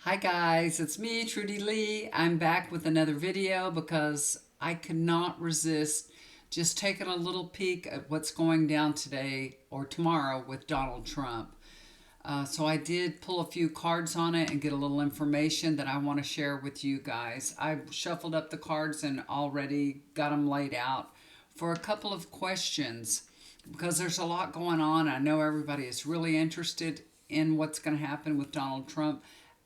Hi guys, it's me, Trudy Lee. I'm back with another video because I could not resist just taking a little peek at what's going down today or tomorrow with Donald Trump. So I did pull a few cards on it and get a little information that I want to share with you guys. I shuffled up the cards and already got them laid out for a couple of questions because there's a lot going on. I know everybody is really interested in what's going to happen with Donald Trump,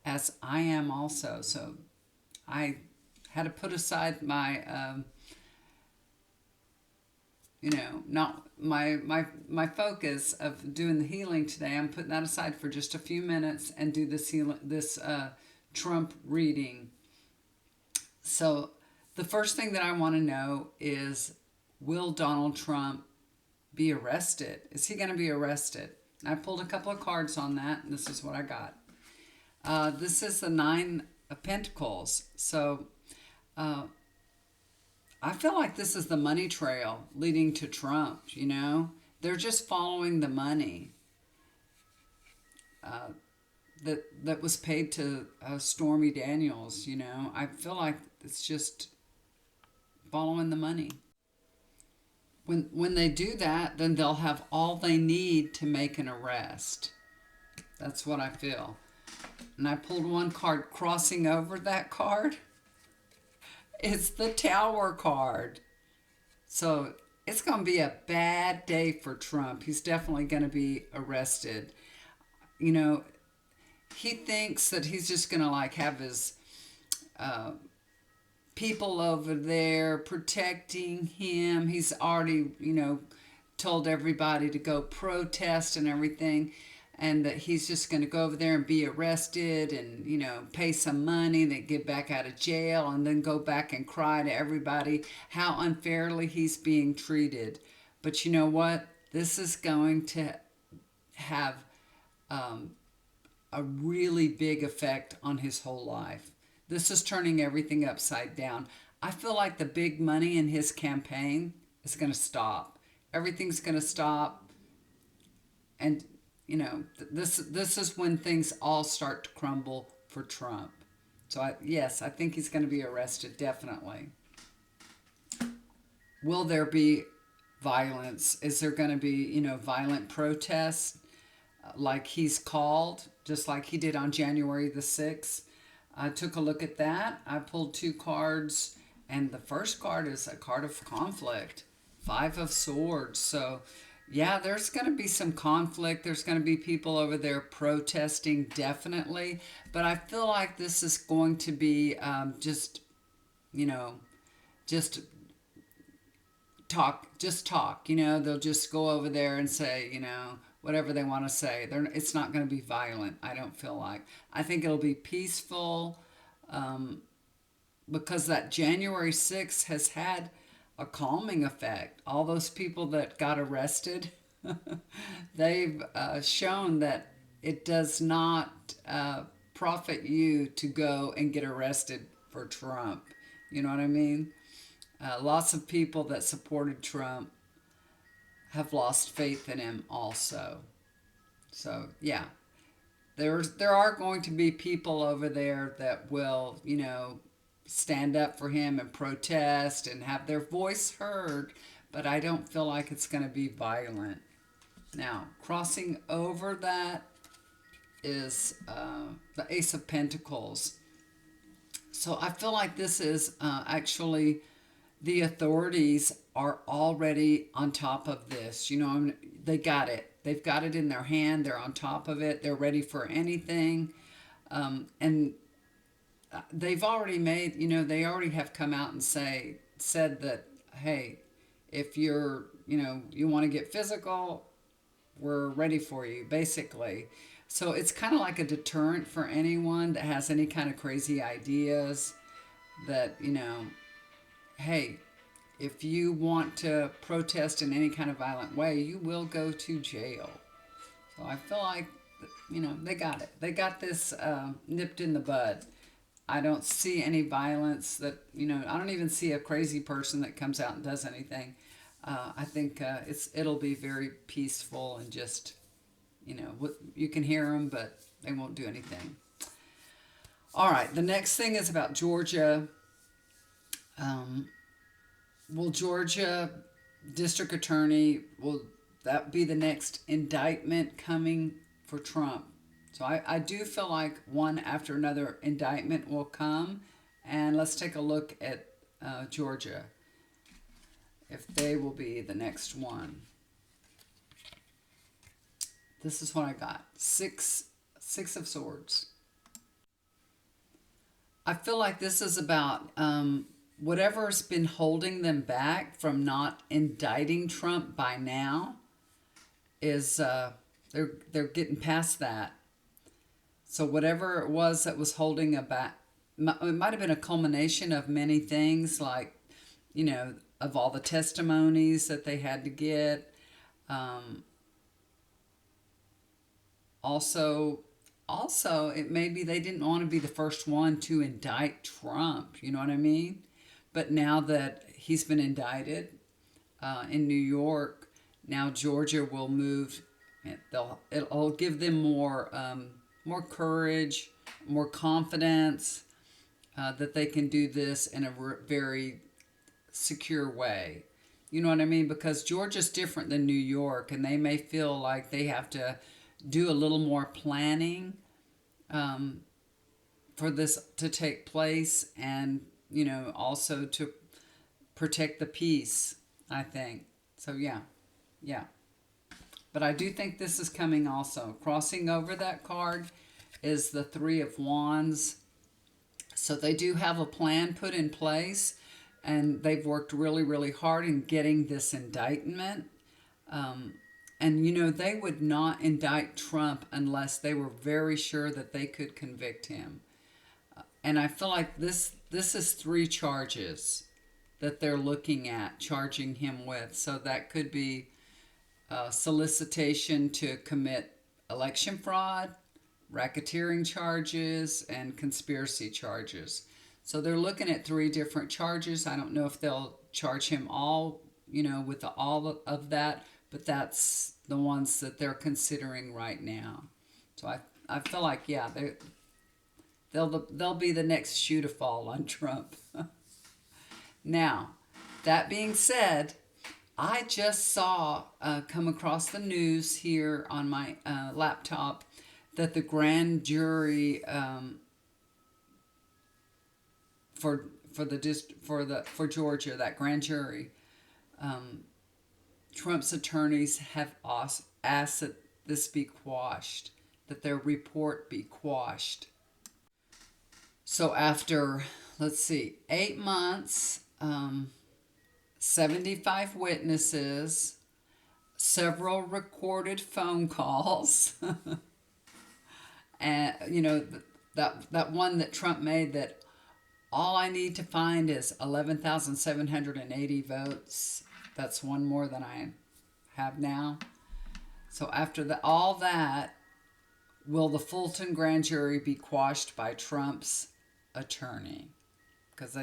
as I am also. So I had to put aside my, not my focus of doing the healing today. I'm putting that aside for just a few minutes and do this Trump reading. So the first thing that I want to know is, will Donald Trump be arrested? Is he going to be arrested? I pulled a couple of cards on that, and this is what I got. This is the Nine of Pentacles. So I feel like this is the money trail leading to Trump, you know? They're just following the money that was paid to Stormy Daniels, you know? I feel like it's just following the money. When they do that, then they'll have all they need to make an arrest. That's what I feel. And I pulled one card crossing over that card. It's the Tower card. So it's going to be a bad day for Trump. He's definitely going to be arrested. You know, he thinks that he's just going to have his people over there protecting him. He's already, told everybody to go protest and everything, and that he's just going to go over there and be arrested and, pay some money, then get back out of jail, and then go back and cry to everybody how unfairly he's being treated. But you know what? This is going to have a really big effect on his whole life. This is turning everything upside down. I feel like the big money in his campaign is going to stop. Everything's going to stop. And, this is when things all start to crumble for Trump. So, yes, I think he's going to be arrested, definitely. Will there be violence? Is there going to be, violent protests like he's called, just like he did on January the 6th? I took a look at that. I pulled two cards, and the first card is a card of conflict, Five of Swords. So, yeah, there's going to be some conflict. There's going to be people over there protesting, definitely. But I feel like this is going to be just talk. They'll just go over there and say, whatever they want to say. It's not going to be violent, I don't feel like. I think it'll be peaceful, because that January 6th has had a calming effect. All those people that got arrested, they've shown that it does not profit you to go and get arrested for Trump. You know what I mean? Lots of people that supported Trump have lost faith in him also. So, yeah, there are going to be people over there that will, stand up for him and protest and have their voice heard, but I don't feel like it's going to be violent. Now, crossing over that is the Ace of Pentacles. So I feel like this is actually the authorities are already on top of this. They got it. They've got it in their hand. They're on top of it. They're ready for anything. And they've already made, they already have come out and said that, hey, if you're, you want to get physical, we're ready for you, basically. So it's kind of like a deterrent for anyone that has any kind of crazy ideas that, hey, if you want to protest in any kind of violent way, you will go to jail. So I feel like, they got it. They got this nipped in the bud. I don't see any violence that, I don't even see a crazy person that comes out and does anything. I think it'll be very peaceful and just, you can hear them, but they won't do anything. All right, the next thing is about Georgia. Um, will Georgia District Attorney, will that be the next indictment coming for Trump? So I do feel like one after another indictment will come. And let's take a look at Georgia, if they will be the next one. This is what I got. Six of Swords. I feel like this is about whatever's been holding them back from not indicting Trump by now is they're getting past that. So whatever it was that was holding it back, it might have been a culmination of many things, like, of all the testimonies that they had to get. Um, also, it may be they didn't want to be the first one to indict Trump. You know what I mean? But now that he's been indicted in New York, now Georgia will move. It'll give them more courage, more confidence that they can do this in a very secure way. You know what I mean? Because Georgia's different than New York, and they may feel like they have to do a little more planning for this to take place, and also to protect the peace, I think. So yeah. But I do think this is coming also. Crossing over that card is the Three of Wands. So they do have a plan put in place, and they've worked really, really hard in getting this indictment. And they would not indict Trump unless they were very sure that they could convict him. And I feel like this is 3 charges that they're looking at charging him with. So that could be solicitation to commit election fraud, racketeering charges, and conspiracy charges. So they're looking at 3 different charges. I don't know if they'll charge him all, with all of that, but that's the ones that they're considering right now. So I feel like, yeah, they'll be the shoe to fall on Trump. Now, that being said, I just saw come across the news here on my laptop that the grand jury for Georgia, that grand jury, Trump's attorneys have asked that this be quashed, that their report be quashed. So after, let's see, 8 months, 75 witnesses, several recorded phone calls, and that one that Trump made, that all I need to find is 11,780 votes. That's one more than I have now. So after all that, will the Fulton grand jury be quashed by Trump's attorney? Because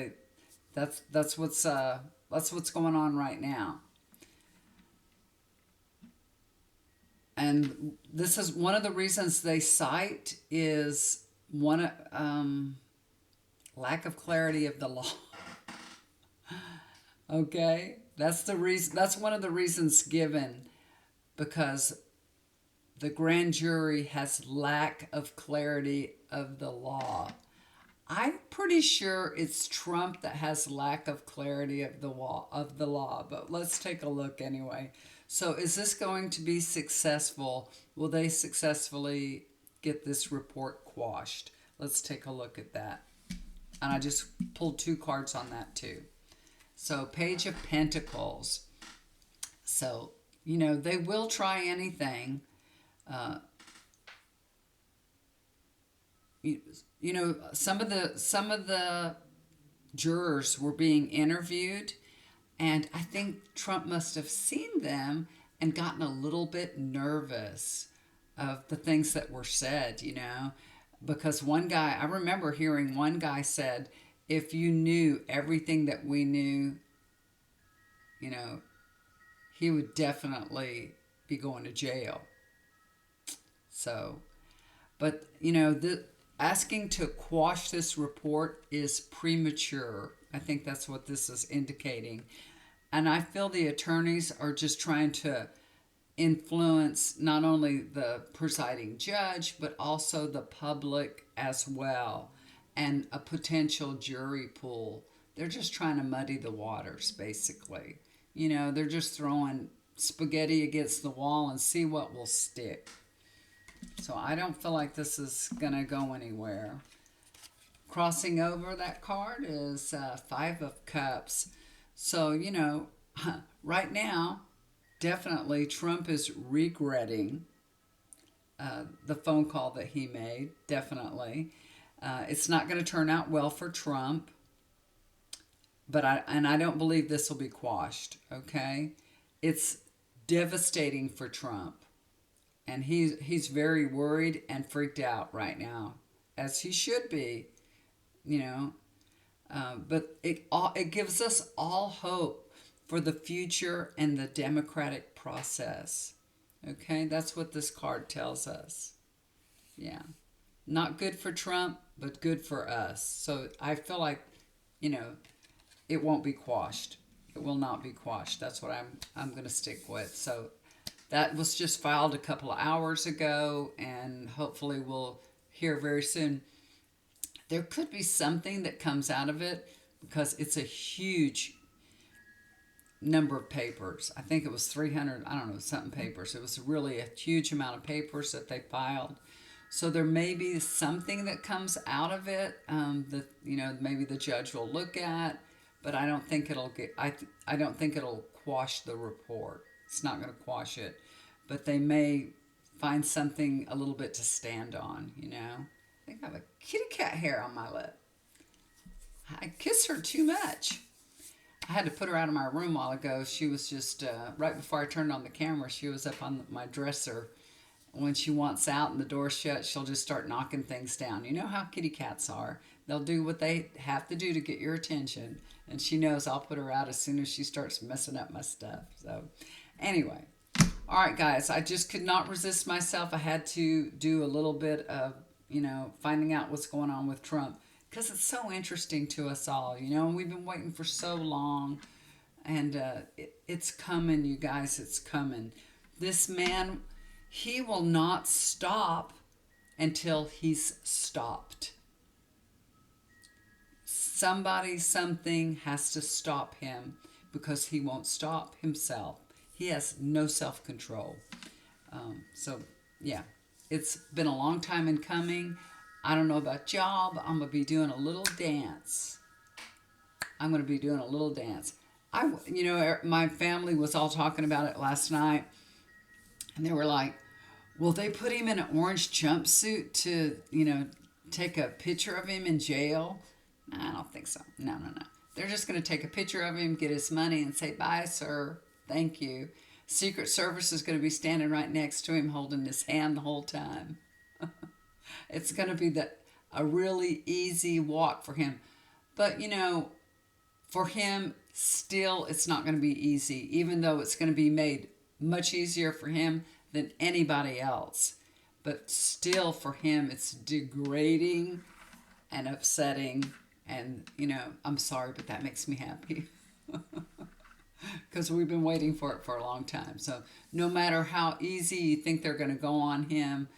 that's what's going on right now. And this is one of the reasons they cite is lack of clarity of the law. Okay, that's the reason. That's one of the reasons given, because the grand jury has lack of clarity of the law. I'm pretty sure it's Trump that has lack of clarity of the law, but let's take a look anyway. So is this going to be successful? Will they successfully get this report quashed? Let's take a look at that. And I just pulled 2 cards on that too. So Page of Pentacles. So, they will try anything. Some of the jurors were being interviewed, and I think Trump must have seen them and gotten a little bit nervous of the things that were said, because I remember hearing one guy said, if you knew everything that we knew, he would definitely be going to jail. So, but asking to quash this report is premature. I think that's what this is indicating. And I feel the attorneys are just trying to influence not only the presiding judge, but also the public as well, and a potential jury pool. They're just trying to muddy the waters, basically. You know, they're just throwing spaghetti against the wall and see what will stick. So I don't feel like this is going to go anywhere. Crossing over that card is Five of Cups. So, you know, right now, definitely Trump is regretting the phone call that he made. Definitely. It's not going to turn out well for Trump. But I don't believe this will be quashed, okay? It's devastating for Trump. And he's very worried and freaked out right now, as he should be, you know. But it gives us all hope for the future and the democratic process. Okay, that's what this card tells us. Yeah, not good for Trump, but good for us. So I feel like, you know, it won't be quashed. It will not be quashed. That's what I'm going to stick with. So that was just filed a couple of hours ago, and hopefully we'll hear very soon. There could be something that comes out of it because it's a huge number of papers. I think it was 300, I don't know, something papers. It was really a huge amount of papers that they filed. So there may be something that comes out of it that, you know, maybe the judge will look at, but I don't think it'll get, I don't think it'll quash the report. It's not going to quash it, but they may find something a little bit to stand on, you know. I think I have a kitty cat hair on my lip. I kiss her too much. I had to put her out of my room a while ago. She was just, right before I turned on the camera, she was up on my dresser. When she wants out and the door's shut, she'll just start knocking things down. You know how kitty cats are. They'll do what they have to do to get your attention. And she knows I'll put her out as soon as she starts messing up my stuff. So anyway. All right, guys. I just could not resist myself. I had to do a little bit of, you know, finding out what's going on with Trump. Because it's so interesting to us all, you know. And we've been waiting for so long. And it's coming, you guys. It's coming. This man, he will not stop until he's stopped. Somebody, something has to stop him because he won't stop himself. He has no self-control. So, yeah, it's been a long time in coming. I don't know about y'all, but I'm going to be doing a little dance. I'm going to be doing a little dance. You know, my family was all talking about it last night, and they were like, will they put him in an orange jumpsuit to, you know, take a picture of him in jail? I don't think so. No. They're just going to take a picture of him, get his money, and say, bye, sir. Thank you. Secret Service is going to be standing right next to him holding his hand the whole time. It's going to be a really easy walk for him. But, you know, for him, still, it's not going to be easy, even though it's going to be made much easier for him than anybody else. But still, for him, it's degrading and upsetting. And, you know, I'm sorry, but that makes me happy. Because we've been waiting for it for a long time. So no matter how easy you think they're going to go on him,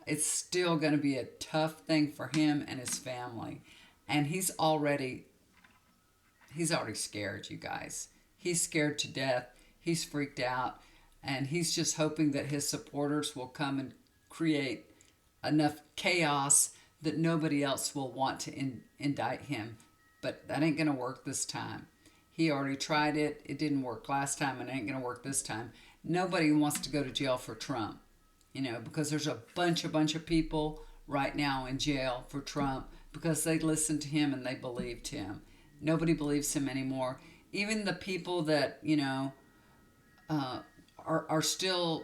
it's still going to be a tough thing for him and his family. And he's already scared, you guys. He's scared to death. He's freaked out. And he's just hoping that his supporters will come and create enough chaos that nobody else will want to indict him. But that ain't going to work this time. He already tried it. It didn't work last time, and it ain't going to work this time. Nobody wants to go to jail for Trump, you know, because there's a bunch of people right now in jail for Trump because they listened to him and they believed him. Nobody believes him anymore. Even the people that, you know, are still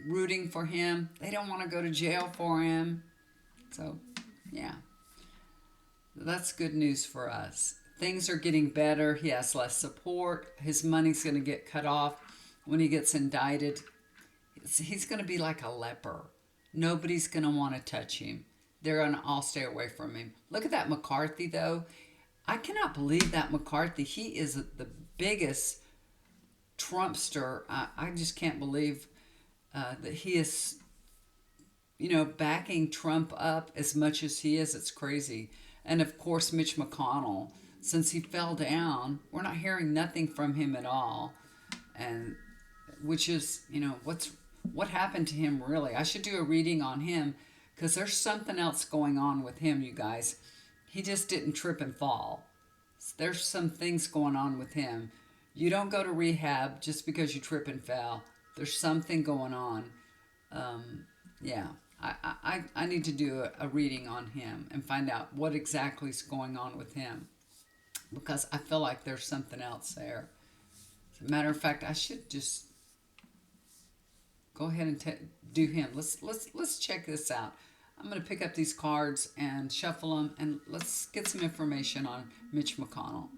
rooting for him, they don't want to go to jail for him. So, yeah, that's good news for us. Things are getting better. He has less support. His money's going to get cut off when he gets indicted. He's going to be like a leper. Nobody's going to want to touch him. They're going to all stay away from him. Look at that McCarthy, though. I cannot believe that McCarthy, he is the biggest Trumpster. I just can't believe that he is, backing Trump up as much as he is. It's crazy. And of course, Mitch McConnell, since he fell down, we're not hearing nothing from him at all. And which is, what happened to him really? I should do a reading on him because there's something else going on with him, you guys. He just didn't trip and fall. There's some things going on with him. You don't go to rehab just because you trip and fell. There's something going on. Yeah, I need to do a reading on him and find out what exactly is going on with him because I feel like there's something else there. As a matter of fact, I should just go ahead and do him. Let's check this out. I'm going to pick up these cards and shuffle them, and let's get some information on Mitch McConnell.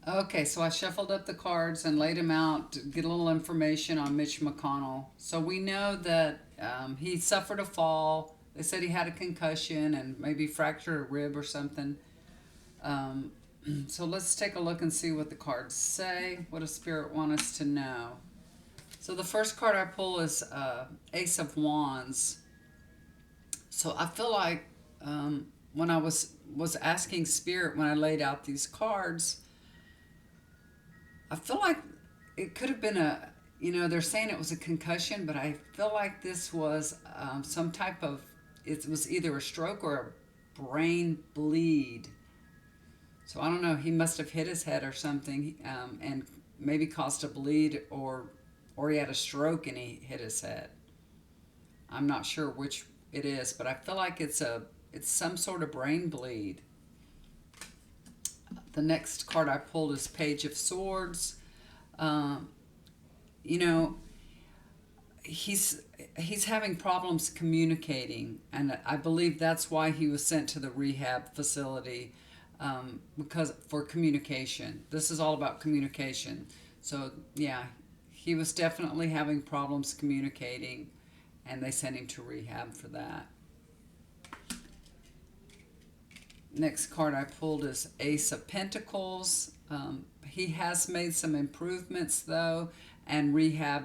Okay, so I shuffled up the cards and laid them out to get a little information on Mitch McConnell. So we know that he suffered a fall. They said he had a concussion and maybe fractured a rib or something. So let's take a look and see what the cards say. What does Spirit want us to know? So the first card I pull is Ace of Wands. So I feel like when I was asking Spirit when I laid out these cards, I feel like it could have been they're saying it was a concussion, but I feel like this was some type of, it was either a stroke or a brain bleed. So I don't know, he must have hit his head or something and maybe caused a bleed, or he had a stroke and he hit his head. I'm not sure which it is, but I feel like it's some sort of brain bleed. The next card I pulled is Page of Swords. He's having problems communicating, and I believe that's why he was sent to the rehab facility, because for communication. This is all about communication. So yeah, he was definitely having problems communicating, and they sent him to rehab for that. Next card I pulled is Ace of Pentacles. He has made some improvements though, and rehab,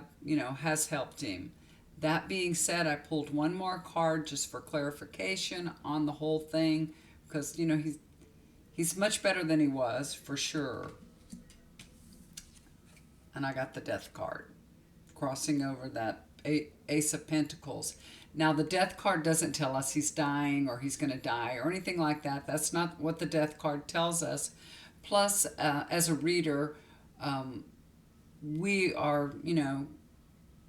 has helped him. That being said, I pulled one more card just for clarification on the whole thing, because he's much better than he was for sure. And I got the Death card, crossing over that Ace of Pentacles. Now, the Death card doesn't tell us he's dying or he's going to die or anything like that. That's not what the Death card tells us. Plus, as a reader, we are,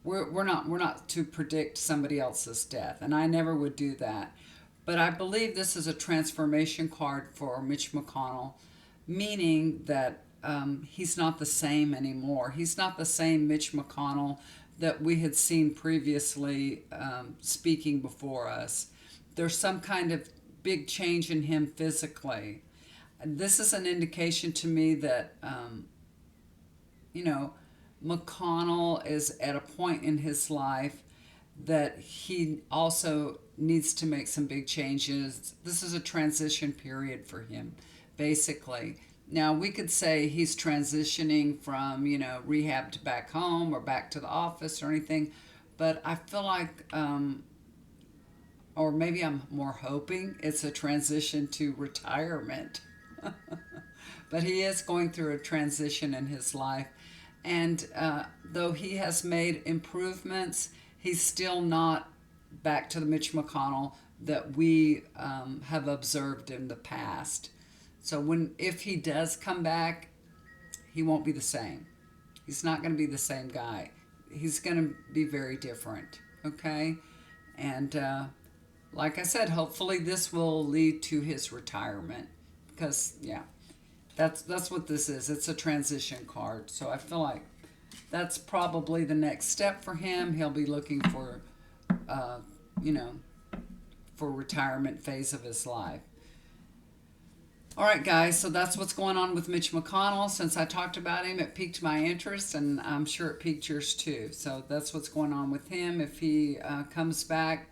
we're not to predict somebody else's death, and I never would do that. But I believe this is a transformation card for Mitch McConnell, meaning that he's not the same anymore. He's not the same Mitch McConnell that we had seen previously speaking before us. There's some kind of big change in him physically. This is an indication to me that, McConnell is at a point in his life that he also needs to make some big changes. This is a transition period for him, basically. Now, we could say he's transitioning from, rehab to back home or back to the office or anything, but I feel like, or maybe I'm more hoping it's a transition to retirement. But he is going through a transition in his life. And though he has made improvements, he's still not back to the Mitch McConnell that we have observed in the past. So if he does come back, he won't be the same. He's not going to be the same guy. He's going to be very different, okay? And like I said, hopefully this will lead to his retirement because, yeah, that's what this is. It's a transition card. So I feel like that's probably the next step for him. He'll be looking for, for retirement phase of his life. All right, guys, so that's what's going on with Mitch McConnell. Since I talked about him, it piqued my interest, and I'm sure it piqued yours too. So that's what's going on with him. If he comes back,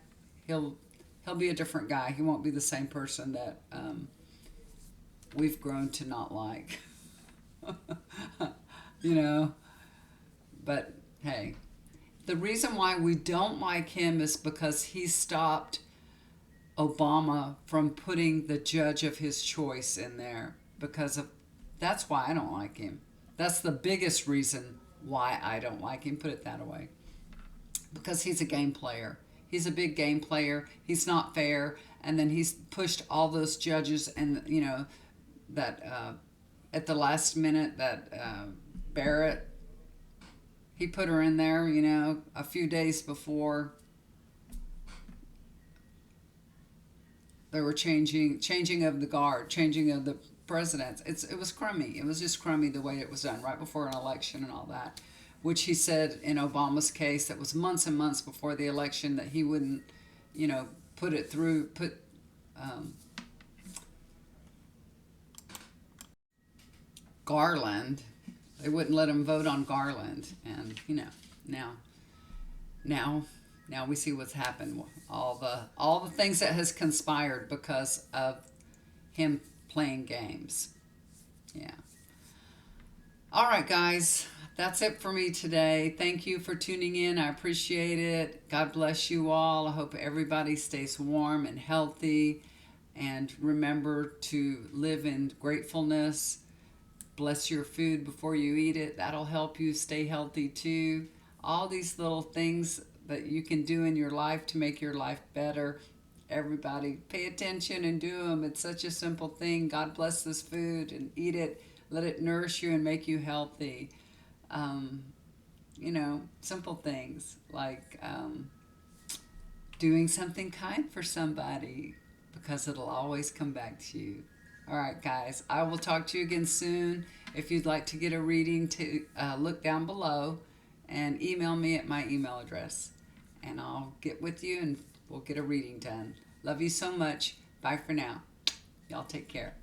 he'll be a different guy. He won't be the same person that we've grown to not like. You know, but hey, the reason why we don't like him is because he stopped Obama from putting the judge of his choice in there. Because of That's why I don't like him. That's the biggest reason why I don't like him. Put it that way. Because he's a game player. He's a big game player. He's not fair. And then he's pushed all those judges, and that at the last minute, that Barrett, he put her in there, a few days before they were changing of the guard, changing of the presidents. It was crummy. It was just crummy the way it was done right before an election and all that, which he said in Obama's case, that was months and months before the election, that he wouldn't, put it through, Garland. They wouldn't let him vote on Garland, and now, now, now we see what's happened. All the things that has conspired because of him playing games. Yeah. All right, guys. That's it for me today. Thank you for tuning in. I appreciate it. God bless you all. I hope everybody stays warm and healthy. And remember to live in gratefulness. Bless your food before you eat it. That'll help you stay healthy too. All these little things that you can do in your life to make your life better. Everybody, pay attention and do them. It's such a simple thing. God bless this food and eat it. Let it nourish you and make you healthy. Simple things like doing something kind for somebody, because it'll always come back to you. All right, guys, I will talk to you again soon. If you'd like to get a reading, to look down below and email me at my email address, and I'll get with you and we'll get a reading done. Love you so much. Bye for now. Y'all take care.